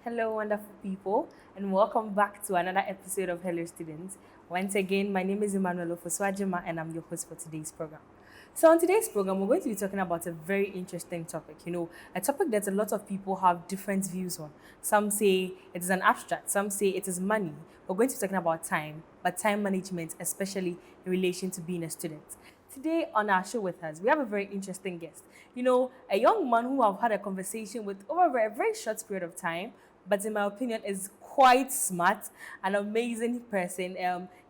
Hello, wonderful people, and welcome back to another episode of Hello Students. Once again, my name is Emmanuel Ofoswajima, and I'm your host for today's program. So, on today's program, we're going to be talking about a very interesting topic. A topic that a lot of people have different views on. Some say it is an abstract, some say it is money. We're going to be talking about time, but time management, especially in relation to being a student. Today on our show with us, we have a very interesting guest. A young man who I've had a conversation with over a very short period of time, but in my opinion is quite smart, an amazing person.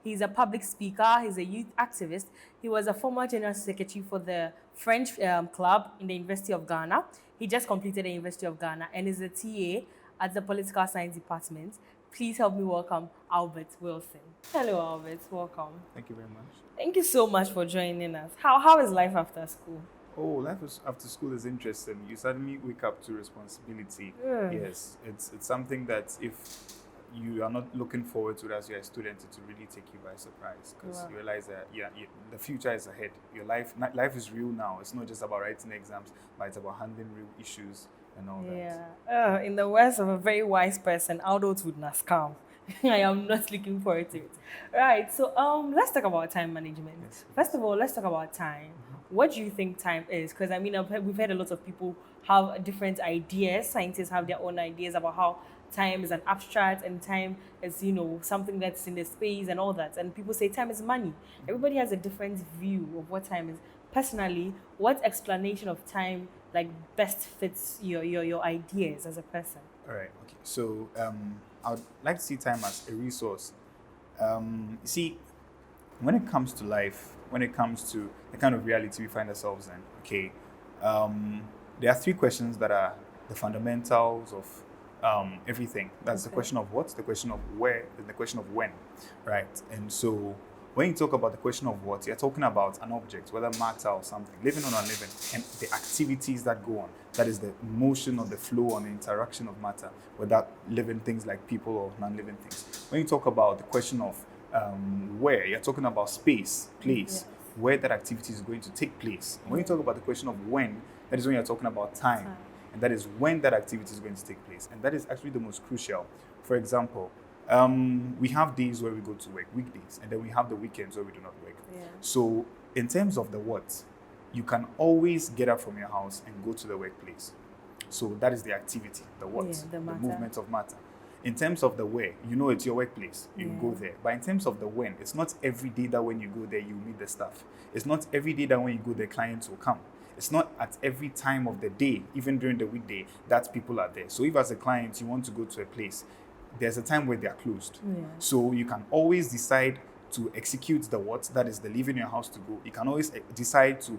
He's a public speaker, he's a youth activist. He was a former general secretary for the French club in the University of Ghana. He just completed the University of Ghana and is a TA at the political science department. Please help me welcome Albert Wilson. Hello, Albert. Welcome. Thank you very much. Thank you so much for joining us. How is life after school? Oh, after school is interesting. You suddenly wake up to responsibility. Yeah. Yes, it's something that if you are not looking forward to it as you're a student, it will really take you by surprise because Wow. you realize that the future is ahead. Your life is real now. It's not just about writing exams, but it's about handling real issues and all that. Yeah. In the words of a very wise person, adults would not scam. I am not looking forward to it. Right. So let's talk about time management. Yes. First of all, let's talk about time. What do you think time is? Because I mean, we've heard a lot of people have different ideas. Scientists have their own ideas about how time is an abstract and time is, something that's in the space and all that. And people say time is money. Everybody has a different view of what time is. Personally, what explanation of time like best fits your ideas as a person? All right. Okay. So I would like to see time as a resource. You see, when it comes to life, when it comes to the kind of reality we find ourselves in, okay, there are three questions that are the fundamentals of everything. That's the Okay. question of what, the question of where, and the question of when, right? And so when you talk about the question of what, you're talking about an object, whether matter or something, living or non-living, and the activities that go on. That is the motion or the flow and the interaction of matter, whether living things like people or non-living things. When you talk about the question of where, you're talking about space, place, Yes. where that activity is going to take place. When you talk about the question of when, that is when you're talking about time. Time. And that is when that activity is going to take place. And that is actually the most crucial. For example, we have days where we go to work, weekdays, and then we have the weekends where we do not work. Yeah. So, in terms of the what, you can always get up from your house and go to the workplace. So, that is the activity, the what, Yeah, the matter. movement of matter. In terms of the where, it's your workplace, you Yeah. go there. But in terms of the when, it's not every day that when you go there, you meet the staff. It's not every day that when you go there, clients will come. It's not at every time of the day, even during the weekday, that people are there. So if as a client you want to go to a place, there's a time where they are closed. Yeah. So you can always decide to execute the what, that is the leaving your house to go. You can always decide to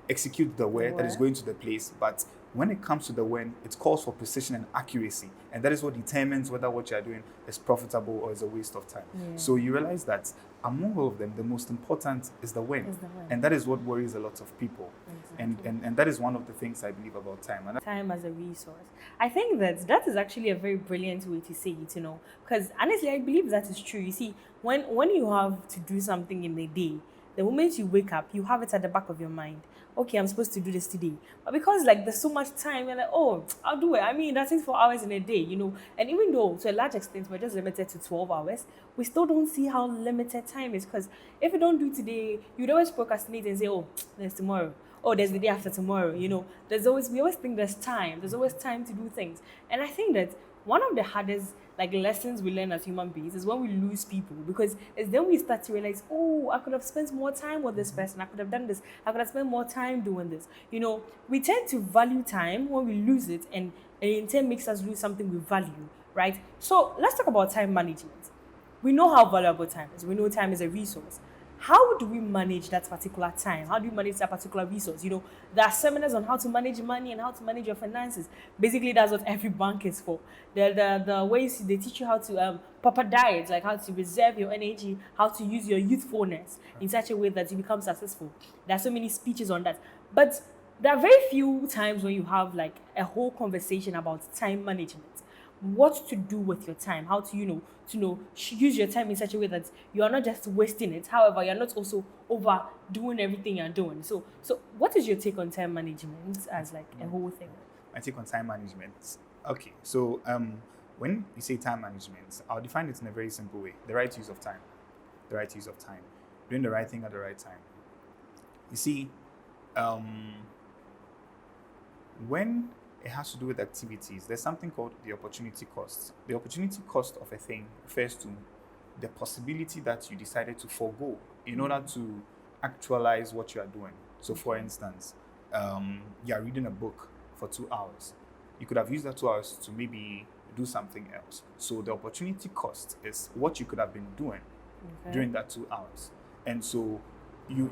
execute the where, that is where. going to the place. But when it comes to the when, it calls for precision and accuracy. And that is what determines whether what you're doing is profitable or is a waste of time. Yeah. So you realize that among all of them, the most important is the when. Is the when. And that is what worries a lot of people. And that is one of the things I believe about time. And Time as a resource. I think that is actually a very brilliant way to say it, because honestly, I believe that is true. You see, when you have to do something in a day, the moment you wake up, you have it at the back of your mind. Okay, I'm supposed to do this today. But because like there's so much time, you're like, oh, I'll do it. I mean, that's 4 hours in a day, And even though to a large extent we're just limited to 12 hours, we still don't see how limited time is. Because if you don't do today, you'd always procrastinate and say, oh, there's tomorrow. Oh, there's the day after tomorrow. We always think there's time. There's always time to do things. And I think that one of the hardest lessons we learn as human beings is when we lose people, because it's then we start to realize, oh, I could have spent more time with this person. I could have done this. I could have spent more time doing this. We tend to value time when we lose it, and in turn makes us lose something we value, right? So let's talk about time management. We know how valuable time is. We know time is a resource. How do we manage that particular time? How do you manage that particular resource? There are seminars on how to manage money and how to manage your finances. Basically, that's what every bank is for. The ways they teach you how to proper diet, like how to reserve your energy, how to use your youthfulness in such a way that you become successful. There are so many speeches on that. But there are very few times when you have like a whole conversation about time management. What to do with your time, how to use your time in such a way that you are not just wasting it, however you're not also overdoing everything you're doing. So what is your take on time management as like a whole thing? my take on time management, Okay, so when you say time management, I'll define it in a very simple way: the right use of time, the right use of time, doing the right thing at the right time. You see, um, when it has to do with activities, there's something called the opportunity cost. The opportunity cost of a thing refers to the possibility that you decided to forego in order to actualize what you are doing. So, for instance, you are reading a book for 2 hours. You could have used that 2 hours to maybe do something else. So, the opportunity cost is what you could have been doing during that 2 hours. And so you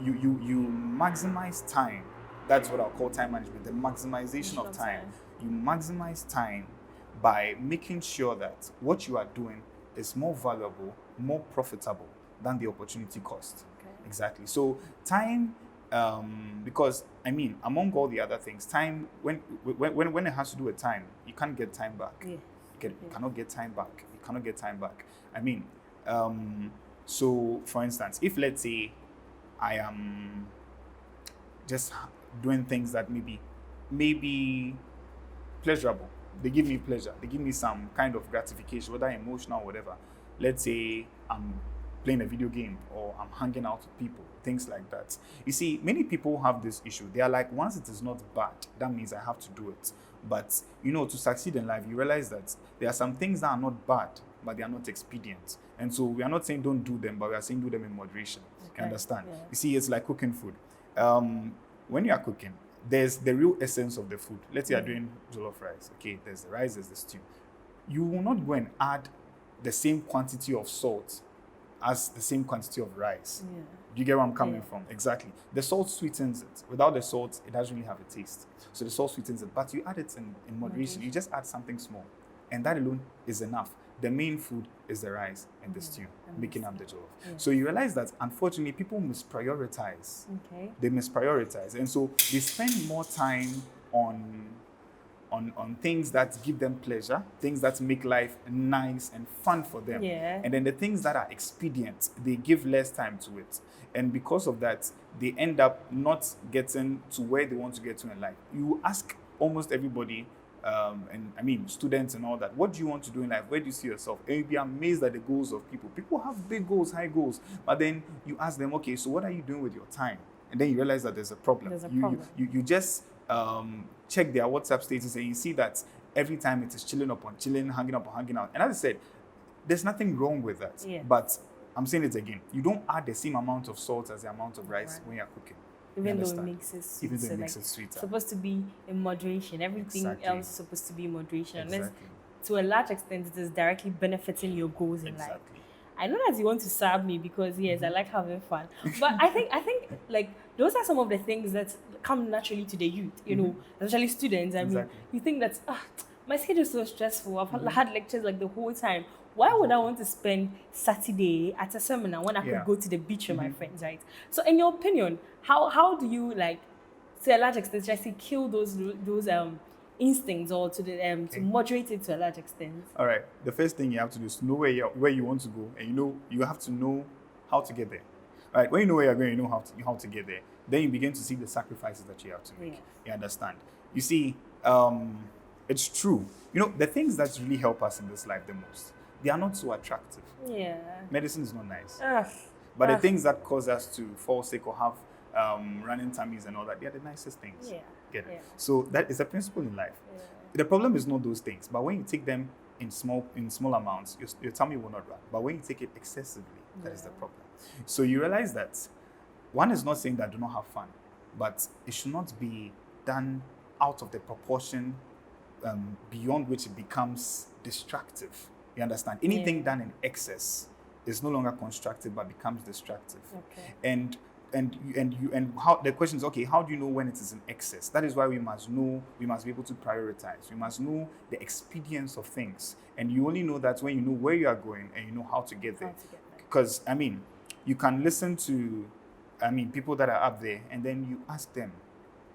maximize time. That's what I'll call time management, the maximization of time. You maximize time by making sure that what you are doing is more valuable, more profitable than the opportunity cost. Okay. Exactly. So time, because I mean, among all the other things, time when it has to do with time, you can't get time back. Yeah. You cannot get time back. You cannot get time back. I mean, so for instance, if let's say I am just doing things that maybe pleasurable, they give me pleasure, they give me some kind of gratification, whether emotional or whatever. Let's say I'm playing a video game or I'm hanging out with people, things like that. You see, many people have this issue. They are like, once it is not bad, that means I have to do it. But to succeed in life, you realize that there are some things that are not bad, but they are not expedient. And so we are not saying don't do them, but we are saying do them in moderation. Okay. You understand? Yeah. You see, it's like cooking food. When you are cooking, there's the real essence of the food. Let's say you're doing jollof rice. Okay, there's the rice, there's the stew. You will not go and add the same quantity of salt as the same quantity of rice. Yeah. Do you get where I'm coming from? Exactly. The salt sweetens it. Without the salt, it doesn't really have a taste. So the salt sweetens it, but you add it in moderation. You just add something small, and that alone is enough. The main food is the rice and the stew, making up the jollof. Yeah. So you realize that unfortunately people misprioritize. Okay. They misprioritize, and so they spend more time on things that give them pleasure, things that make life nice and fun for them. Yeah. And then the things that are expedient, they give less time to it. And because of that, they end up not getting to where they want to get to in life. You ask almost everybody, and I mean students and all that, what do you want to do in life? Where do you see yourself? And you'll be amazed at the goals of people. People have big goals, high goals, but then you ask them, okay, so what are you doing with your time? And then you realize that there's a problem. You just check their WhatsApp status and you see that every time it is chilling upon chilling, hanging up on hanging out. And as I said, there's nothing wrong with that. Yeah. But I'm saying it again. You don't add the same amount of salt as the amount of rice when you're cooking. Even though it makes it sweet. Even though so it makes like, it sweeter. It's supposed to be in moderation. Everything Exactly. else is supposed to be in moderation. Unless, Exactly. to a large extent, it is directly benefiting your goals in life. Exactly. I know that you want to serve me because yes, I like having fun. But I think like those are some of the things that come naturally to the youth, especially students. I mean, you think that my schedule is so stressful. I've had lectures like the whole time. Why would I want to spend Saturday at a seminar when I could go to the beach with my friends, right? So in your opinion, how do you like to a large extent, should I say, kill those instincts or to moderate it to a large extent? All right. The first thing you have to do is know where you want to go, and you have to know how to get there. All right. When you know where you're going, you know how to get there. Then you begin to see the sacrifices that you have to make. Yes. You understand? You see, it's true. The things that really help us in this life the most, they are not so attractive. Yeah. Medicine is not nice. Ugh. But the things that cause us to fall sick or have running tummies and all that, they are the nicest things. Yeah. Get it? Yeah. So that is a principle in life. Yeah. The problem is not those things, but when you take them in small amounts, your tummy will not run. But when you take it excessively, that is the problem. So you realize that one is not saying that do not have fun, but it should not be done out of the proportion beyond which it becomes destructive. You understand? Anything done in excess is no longer constructive but becomes destructive. Okay. And how the question is, okay, how do you know when it is in excess? That is why we must be able to prioritize. We must know the expedience of things. And you only know that when you know where you are going and you know how to get there. Because you can listen to people that are up there and then you ask them,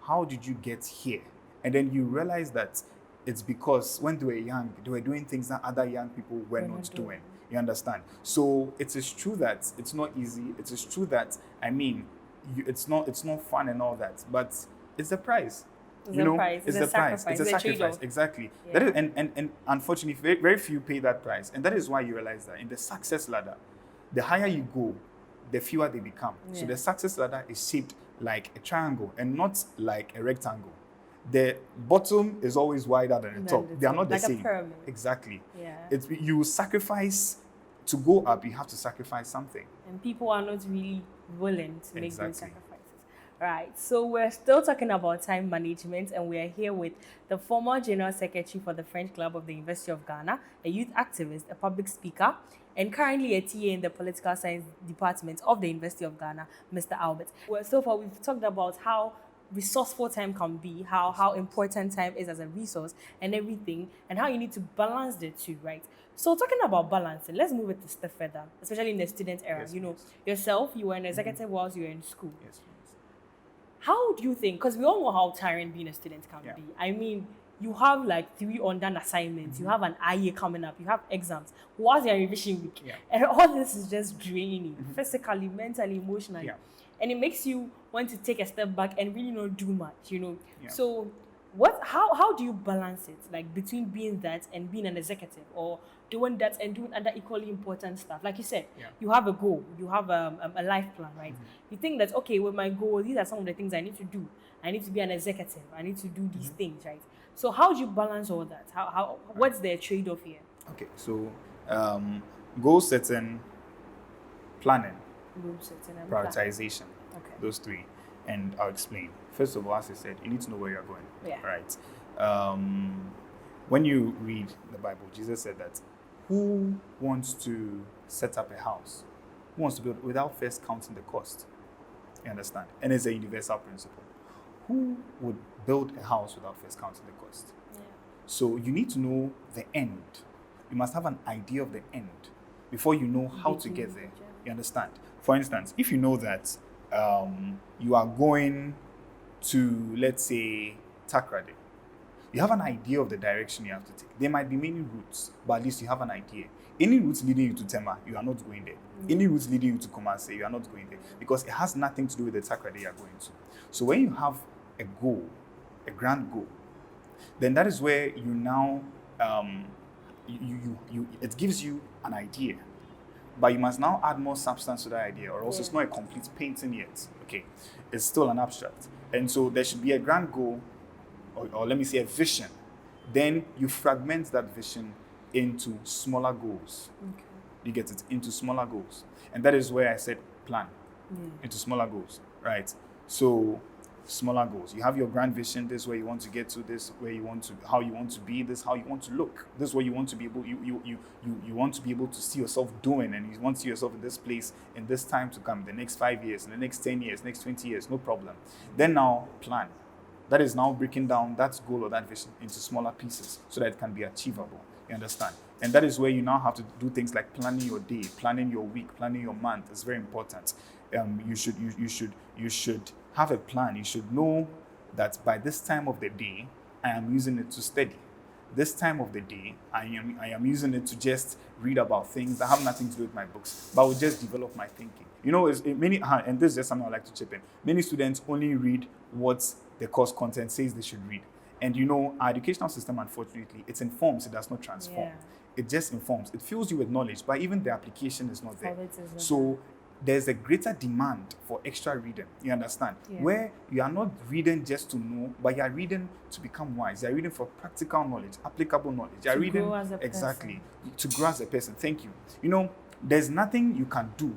how did you get here? And then you realize that it's because when they were young, they were doing things that other young people were not doing. You understand? So it is true that it's not easy. It is true that it's not fun and all that, but it's the price. It's You a know, price. it's It's a the price. sacrifice. It's a It's a sacrifice. trade-off. Exactly. Yeah. That is, and unfortunately, very, very few pay that price. And that is why you realize that in the success ladder, the higher you go, the fewer they become. So Yeah. the success ladder is shaped like a triangle and not like a rectangle. The bottom is always wider than the Than top. the They are top, not the like a same. pyramid. Exactly. Yeah. It's, you sacrifice to go up, you have to sacrifice something. And people are not really willing to make those Exactly. sacrifices. Right. So we're still talking about time management, and we are here with the former General Secretary for the French Club of the University of Ghana, a youth activist, a public speaker, and currently a TA in the Political Science Department of the University of Ghana, Mr. Albert. Well, so far we've talked about how resourceful time can be, how important time is as a resource and everything, and how you need to balance the two, right? So talking about balancing, let's move it a step further, especially in the student era. Yes, You know, please. yourself, you were an executive whilst you were in school. Yes, please. How do you think, because we all know how tiring being a student can Yeah. be. I mean, you have like 3 undone assignments, you have an IA coming up, you have exams, what's your revision week? Yeah. And all this is just draining, physically, mentally, emotionally. Yeah. And it makes you want to take a step back and really not do much, you know. Yeah. So how do you balance it, like between being that and being an executive, or doing that and doing other equally important stuff? Like you said, Yeah. you have a goal, you have a life plan, right? You think that, okay, with my goal, these are some of the things I need to do. I need to be an executive, I need to do these things, right? So how do you balance all that? How what's the trade-off here? Okay, so goal setting, planning, Goal setting and plan. prioritization, Okay. those three. And I'll explain. First of all, as I said, you need to know where you're going. Yeah. Right. When you read the Bible, Jesus said that who wants to set up a house, who wants to build without first counting the cost? You understand? And it's a universal principle. Who would build a house without first counting the cost? Yeah. So you need to know the end. You must have an idea of the end before you know how to Begin get there. the journey. You understand? For instance, if you know that you are going to, let's say, Takrady, you have an idea of the direction you have to take. There might be many routes, but at least you have an idea. Any routes leading you to Tema, you are not going there. Any routes leading you to Kumasi, you are not going there, because it has nothing to do with the Takrady you are going to. So when you have a goal, a grand goal, then that is where you now it gives you an idea, but you must now add more substance to that idea, or else it's Yeah. not a complete painting yet. Okay, it's still an abstract, and so there should be a grand goal, or let me say a vision. Then you fragment that vision into smaller goals. Okay. You get it, into smaller goals, and that is where I said plan Yeah. into smaller goals, right? So smaller goals. You have your grand vision. This is where you want to get to. This where you want to, how you want to be. This how you want to look. This is what you want to be able. You want to be able to see yourself doing, and you want to see yourself in this place in this time to come. The next 5 years, in the next 10 years, next 20 years, no problem. Then now plan. That is now breaking down that goal or that vision into smaller pieces so that it can be achievable. You understand? And that is where you now have to do things like planning your day, planning your week, planning your month. It's very important. You should have a plan. You should know that by this time of the day, I am using it to study. This time of the day, I am using it to just read about things that have nothing to do with my books, but will just develop my thinking. You know, and this is just something I like to chip in. Many students only read what the course content says they should read. And you know, our educational system, unfortunately, it informs, it does not transform. Yeah. It just informs. It fills you with knowledge, but even the application is not there. For it is not So there's a greater demand for extra reading. You understand? Yeah. Where you are not reading just to know, but you are reading to become wise. You are reading for practical knowledge, applicable knowledge. You are To reading grow as a person. exactly to grow as a person. Thank you. You know, there's nothing you can do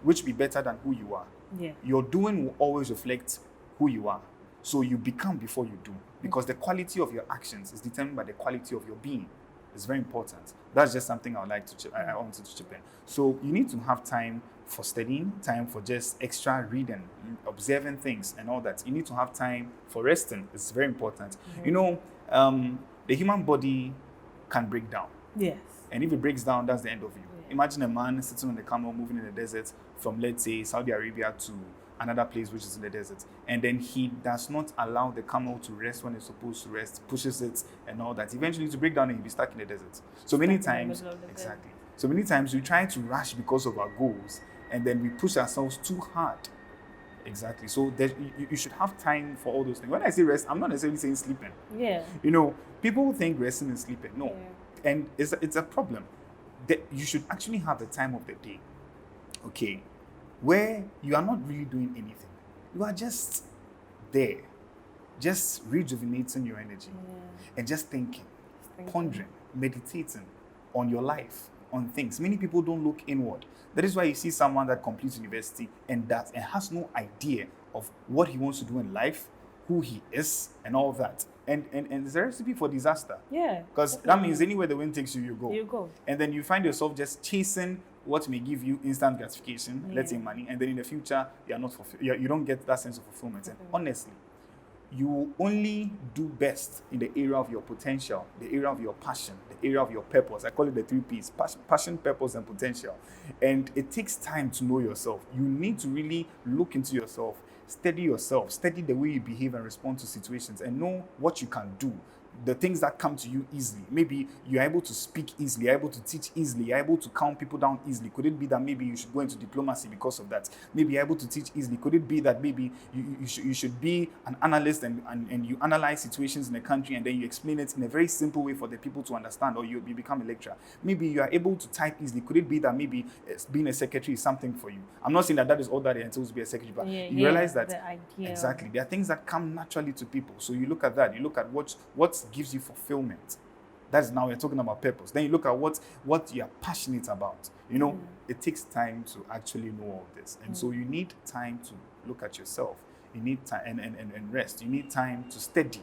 which be better than who you are. Yeah. Your doing will always reflect who you are. So you become before you do, because the quality of your actions is determined by the quality of your being. It's very important. That's just something I would like to I wanted to chip in. So you need to have time for studying, time for just extra reading, observing things and all that. You need to have time for resting. It's very important. You know, the human body can break down. Yes. And if it breaks down, that's the end of you. Yeah. Imagine a man sitting on a camel moving in the desert from, let's say, Saudi Arabia to another place which is in the desert. And then he does not allow the camel to rest when it's supposed to rest, pushes it and all that. Eventually to break down and he'll be stuck in the desert. So many Stuck in the times, middle of the desert. exactly. So many times we try to rush because of our goals, and then we push ourselves too hard. Exactly. So you should have time for all those things. When I say rest, I'm not necessarily saying sleeping. Yeah. You know, people think resting is sleeping. No. Yeah. And it's a problem. That you should actually have a time of the day, okay, where you are not really doing anything. You are just there, just rejuvenating your energy and just thinking, pondering, meditating on your life, on things. Many people don't look inward. That is why you see someone that completes university and has no idea of what he wants to do in life, who he is, and all that. And it's a recipe for disaster. Yeah. Because that means anywhere the wind takes you, you go. You go. And then you find yourself just chasing what may give you instant gratification, let's say money, and then in the future you are not you don't get that sense of fulfillment. And honestly, you will only do best in the area of your potential, the area of your passion, the area of your purpose. I call it the 3 P's: passion, purpose, and potential. And it takes time to know yourself. You need to really look into yourself, study the way you behave and respond to situations, and know what you can do. The things that come to you easily. Maybe you're able to speak easily, you're able to teach easily, you're able to calm people down easily. Could it be that maybe you should go into diplomacy because of that? Maybe you're able to teach easily. Could it be that maybe you should be an analyst and you analyze situations in a country and then you explain it in a very simple way for the people to understand, or you become a lecturer? Maybe you are able to type easily. Could it be that maybe being a secretary is something for you? I'm not saying that is all that it entails to be a secretary, but you realize that the idea. Exactly. There are things that come naturally to people. So you look at that. You look at what gives you fulfillment. That's now we're talking about purpose. Then you look at what you're passionate about. You know, it takes time to actually know all this. And so you need time to look at yourself. You need time and rest. You need time to study.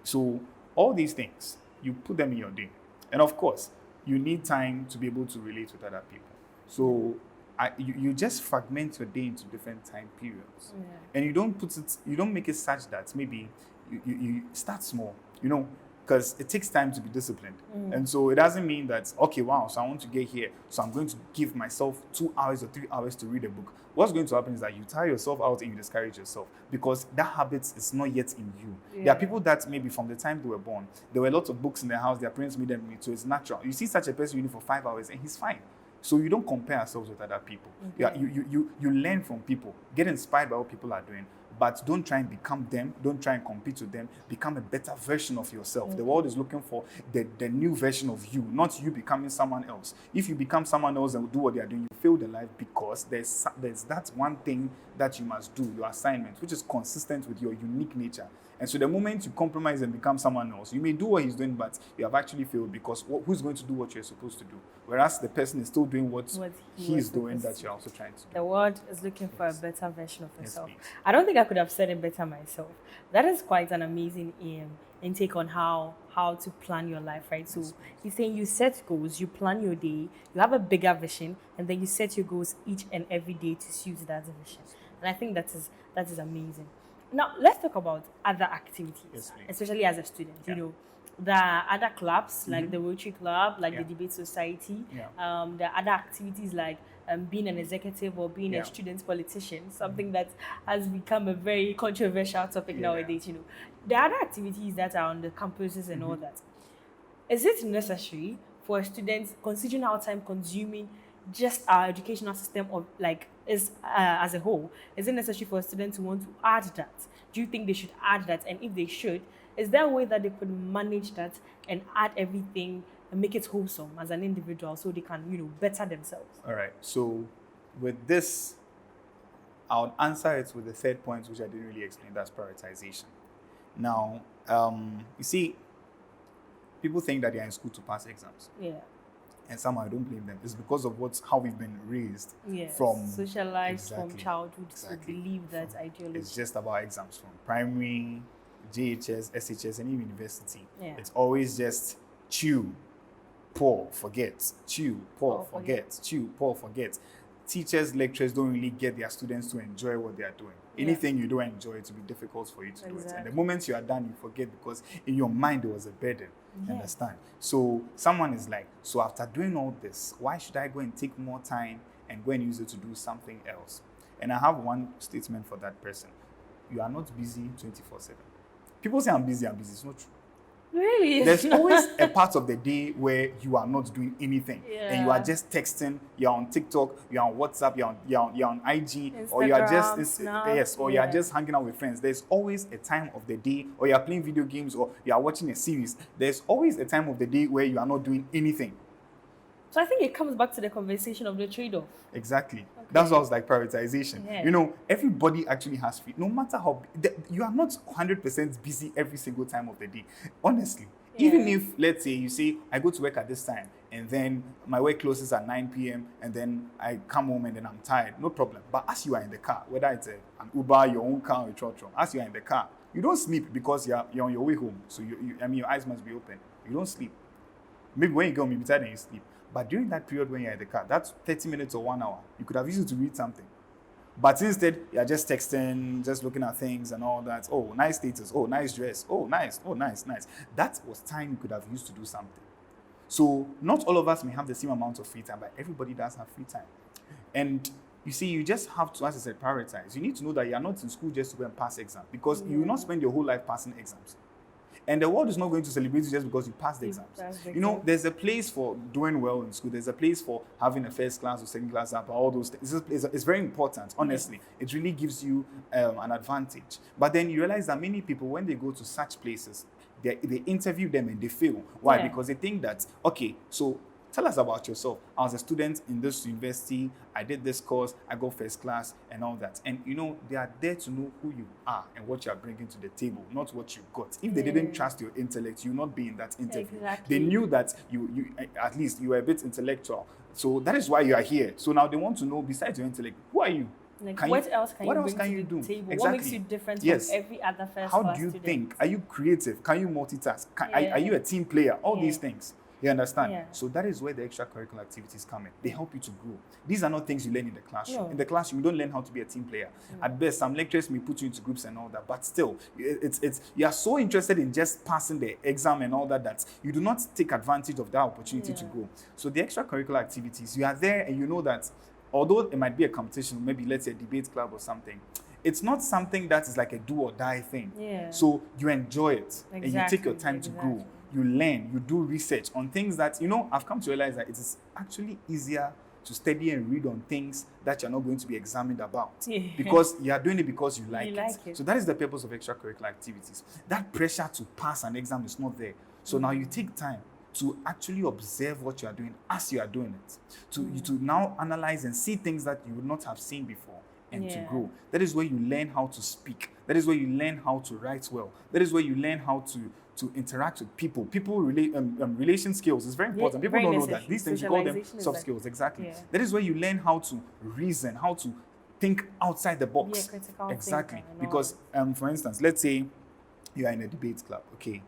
So all these things, you put them in your day. And of course, you need time to be able to relate with other people. So you just fragment your day into different time periods. And you don't make it such that maybe you start small, you know, because it takes time to be disciplined. And so it doesn't mean that, okay, wow, so I want to get here, so I'm going to give myself 2 hours or 3 hours to read a book. What's going to happen is that you tire yourself out and you discourage yourself because that habit is not yet in you. There are people that maybe from the time they were born, there were lots of books in their house, their parents made them read, so it's natural. You see such a person reading for 5 hours and he's fine. So you don't compare ourselves with other people. You learn from people, get inspired by what people are doing, but don't try and become them. Don't try and compete with them. Become a better version of yourself. The world is looking for the new version of you, not you becoming someone else. If you become someone else and do what they are doing, you fail the life because there's that one thing that you must do, your assignment, which is consistent with your unique nature. And so the moment you compromise and become someone else, you may do what he's doing, but you have actually failed because who's going to do what you're supposed to do? Whereas the person is still doing what he's doing that you're also trying to do. The world is looking for a better version of yourself. Yes, I don't think I could have said it better myself. That is quite an amazing intake on how to plan your life, right? So you're saying you set goals, you plan your day, you have a bigger vision, and then you set your goals each and every day to suit that vision. And I think that is amazing. Now, let's talk about other activities, especially as a student. You know, there are other clubs like the Rotary Club, like the Debate Society. There are other activities like being an executive or being a student politician, something that has become a very controversial topic nowadays. You know, there are other activities that are on the campuses and all that. Is it necessary for a student, considering how time consuming just our educational system of is as a whole, is it necessary for a student to want to add that? Do you think they should add that? And if they should, is there a way that they could manage that and add everything and make it wholesome as an individual so they can, you know, better themselves? All right. So with this, I would answer it with the third point, which I didn't really explain. That's prioritization. Now, you see, people think that they are in school to pass exams. Yeah. And somehow I don't blame them. It's because of how we've been raised from socialized from childhood to believe that ideology. It's just about exams from primary, JHS, SHS, and even university. Yeah. It's always just chew, pour, forget, chew, pour, forget, chew, pour, forget. Teachers, lecturers don't really get their students to enjoy what they are doing. Anything you don't enjoy, it will be difficult for you to do it. And the moment you are done, you forget because in your mind there was a burden. Understand? So someone is like, so after doing all this, why should I go and take more time and go and use it to do something else? And I have one statement for that person. You are not busy 24/7. People say I'm busy. It's not true. Really? There's always a part of the day where you are not doing anything, and you are Yeah. just texting. You're on TikTok, you're on WhatsApp, you're on IG, or you are Instagram, just Snap, yes, or you are yeah. just hanging out with friends. There's always a time of the day, or you are playing video games, or you are watching a series. There's always a time of the day where you are not doing anything. So I think it comes back to the conversation of the trade-off. Exactly. That's what I was like, prioritization. Yeah. You know, everybody actually has free. No matter how you are not 100% busy every single time of the day. Honestly, even Yeah. if let's say you say I go to work at this time and then my work closes at 9 p.m. and then I come home and then I'm tired, no problem. But as you are in the car, whether it's an Uber, your own car, or trotro, as you are in the car, you don't sleep because you're on your way home. So I mean, your eyes must be open. You don't sleep. Maybe when you go home, you'll be tired and you sleep. But during that period when you're in the car, that's 30 minutes or 1 hour. You could have used it to read something. But instead, you're just texting, just looking at things and all that. Oh, nice status. Oh, nice dress. Oh, nice. Oh, nice, nice. That was time you could have used to do something. So not all of us may have the same amount of free time, but everybody does have free time. And you see, you just have to, as I said, prioritize. You need to know that you're not in school just to go and pass exams, because you will not spend your whole life passing exams. And the world is not going to celebrate you just because you passed the exams. You know, there's a place for doing well in school. There's a place for having a first class or second class app, all those things. It's very important, honestly. It really gives you an advantage. But then you realize that many people, when they go to such places, they interview them and they fail. Why? Yeah. Because they think that, okay, so tell us about yourself. I was a student in this university. I did this course. I got first class and all that. And, you know, they are there to know who you are and what you are bringing to the table, not what you got. If they didn't trust your intellect, you will not be in that interview. Exactly. They knew that you at least you were a bit intellectual. So that is why you are here. So now they want to know, besides your intellect, who are you? Like, Can what else can what you else bring can you to do? the table? What Exactly. makes you different Yes. from every other first How class do you student? think? Are you creative? Can you multitask? Are you a team player? All these things. You understand? Yeah. So that is where the extracurricular activities come in. They help you to grow. These are not things you learn in the classroom. No. In the classroom, you don't learn how to be a team player. At best, some lecturers may put you into groups and all that, but still, it's you are so interested in just passing the exam and all that that you do not take advantage of that opportunity to grow. So the extracurricular activities, you are there and you know that although it might be a competition, maybe let's say a debate club or something, it's not something that is like a do or die thing. Yeah. So you enjoy it and you take your Exactly, time to grow. exactly. You learn, you do research on things that, you know, I've come to realize that it is actually easier to study and read on things that you're not going to be examined about. Yeah. Because you are doing it because you like, like it. So that is the purpose of extracurricular activities. That pressure to pass an exam is not there. So now you take time to actually observe what you are doing as you are doing it. To now analyze and see things that you would not have seen before and to Yeah. grow. That is where you learn how to speak. That is where you learn how to write well. That is where you learn how to interact with people. Relation skills is very important. People very don't know necessary. that. These things, you call them Socialization is soft like- skills. Exactly. Yeah. That is where you learn how to reason, how to think outside the box. Be a critical Exactly. thinker and all. Because, for instance, let's say you are in a debate club. Okay.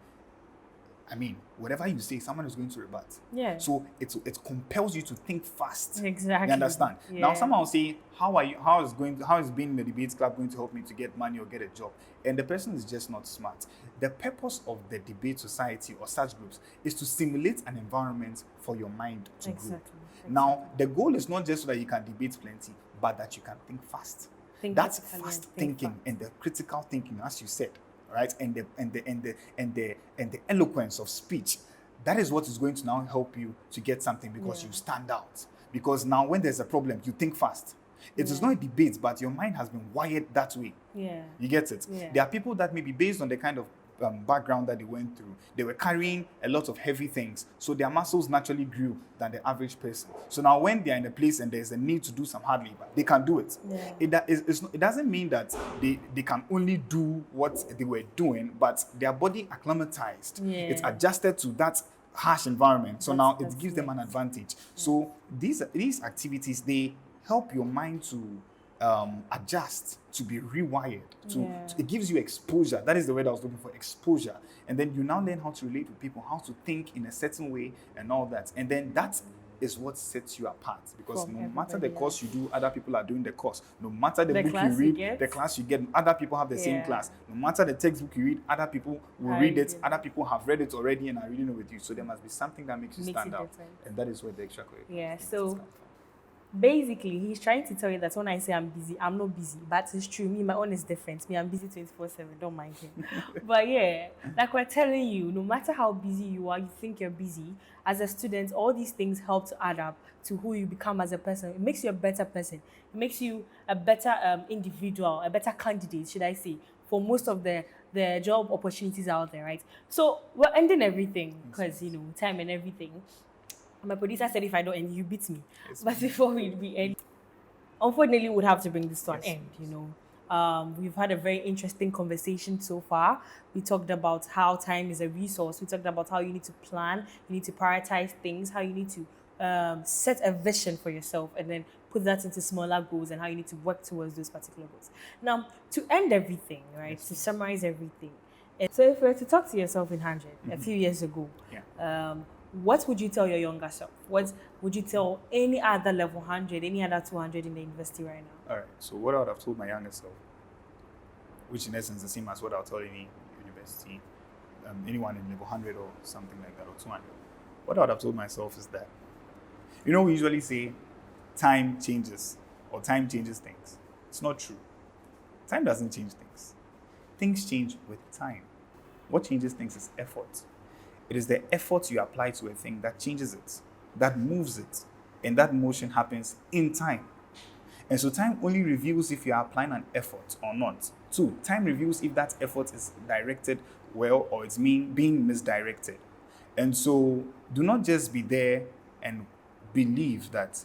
I mean, whatever you say, someone is going to rebut. Yeah. So it compels you to think fast. Exactly. You understand? Now, Yeah. someone will say, "How is being in the debates club going to help me to get money or get a job?" And the person is just not smart. The purpose of the debate society or such groups is to stimulate an environment for your mind to grow. Exactly. Now, the goal is not just so that you can debate plenty, but that you can think fast. Think That's critically fast and think thinking and the critical thinking, as you said, right? And the eloquence of speech. That is what is going to now help you to get something because you stand out. Because now when there's a problem, you think fast. It is not a debate, but your mind has been wired that way. Yeah. You get it? Yeah. There are people that maybe based on the kind of background that they went through, they were carrying a lot of heavy things. So their muscles naturally grew than the average person. So now when they're in a place and there's a need to do some hard labor, they can do it. Yeah. It doesn't mean that they can only do what they were doing, but their body acclimatized. Yeah. It's adjusted to that harsh environment. So now That's it gives them an nice. advantage. So these activities, they help your mind to adjust, to be rewired. It gives you exposure. That is the word I was looking for, exposure. And then you now learn how to relate with people, how to think in a certain way and all that. And then that is what sets you apart. Because From no matter the everybody course you do, other people are doing the course. No matter the book you class you read, get. the class you get, other people have the same Yeah. class. No matter the textbook you read, other people will I read it. agree. Other people have read it already and are reading it with you. So there must be something that makes you Makes stand it out. different. And that is where the extracurricular Yeah, activities so come from. Basically, he's trying to tell you that when I say I'm busy, I'm not busy. But it's true. Me, my own is different. Me, I'm busy 24/7. Don't mind him. But yeah, like we're telling you, no matter how busy you are, you think you're busy. As a student, all these things help to add up to who you become as a person. It makes you a better person. It makes you a better individual, a better candidate, should I say, for most of the job opportunities out there, right? So we're ending everything because time and everything. My producer said if I don't end, you beat me. Yes, But before we end, unfortunately, we would have to bring this to an yes, end. We've had a very interesting conversation so far. We talked about how time is a resource. We talked about how you need to plan, you need to prioritize things, how you need to set a vision for yourself, and then put that into smaller goals, and how you need to work towards those particular goals. Now, to end everything, right? yes, To yes. summarize everything. So, if you were to talk to yourself in 100 a few years ago, Yeah. what would you tell your younger self? What would you tell any other level 100, any other 200 in the university right now? All right. So what I would have told my younger self, which in essence is the same as what I'll tell any university, anyone in level 100 or something like that, or 200. What I would have told myself is that, we usually say time changes or time changes things. It's not true. Time doesn't change things. Things change with time. What changes things is effort. It is the effort you apply to a thing that changes it, that moves it, and that motion happens in time. And so time only reveals if you are applying an effort or not. Two, time reveals if that effort is directed well or it's being misdirected. And so do not just be there and believe that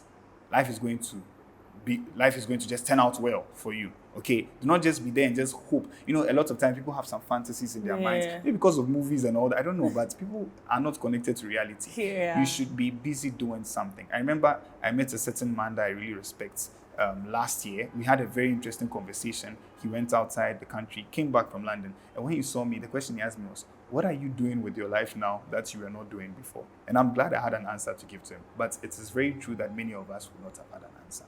life is going to just turn out well for you. Okay, do not just be there and just hope. A lot of times people have some fantasies in their minds, Yeah. maybe because of movies and all that. I don't know, but people are not connected to reality. Yeah. You should be busy doing something. I remember I met a certain man that I really respect last year. We had a very interesting conversation. He went outside the country, came back from London, and when he saw me, the question he asked me was, "What are you doing with your life now that you were not doing before?" And I'm glad I had an answer to give to him. But it is very true that many of us would not have had an answer.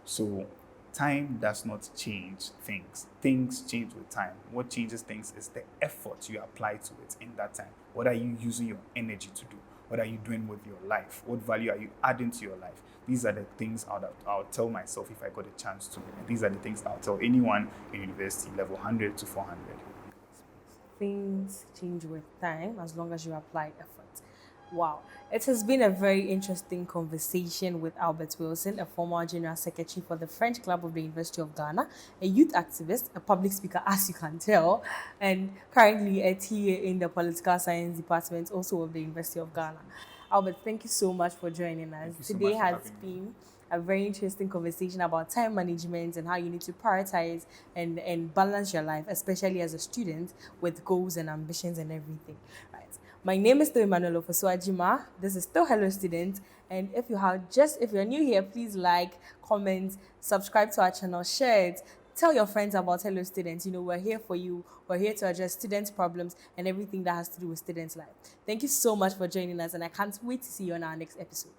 So time does not change things. Things change with time. What changes things is the effort you apply to it in that time. What are you using your energy to do? What are you doing with your life? What value are you adding to your life? These are the things I'll tell myself if I got a chance to. And these are the things I'll tell anyone in university, level 100 to 400. Things change with time as long as you apply effort. Wow. It has been a very interesting conversation with Albert Wilson, a former General Secretary for the French Club of the University of Ghana, a youth activist, a public speaker, as you can tell, and currently a TA in the Political Science Department, also of the University of Ghana. Albert, thank you so much for joining us. Thank you so Today much for has having me. been a very interesting conversation about time management and how you need to prioritize and balance your life, especially as a student with goals and ambitions and everything. Right. My name is still Emmanuel Ofesuajima. This is still Hello Student. And if you're new here, please like, comment, subscribe to our channel, share it. Tell your friends about Hello Students. We're here for you. We're here to address students' problems and everything that has to do with students' life. Thank you so much for joining us, and I can't wait to see you on our next episode.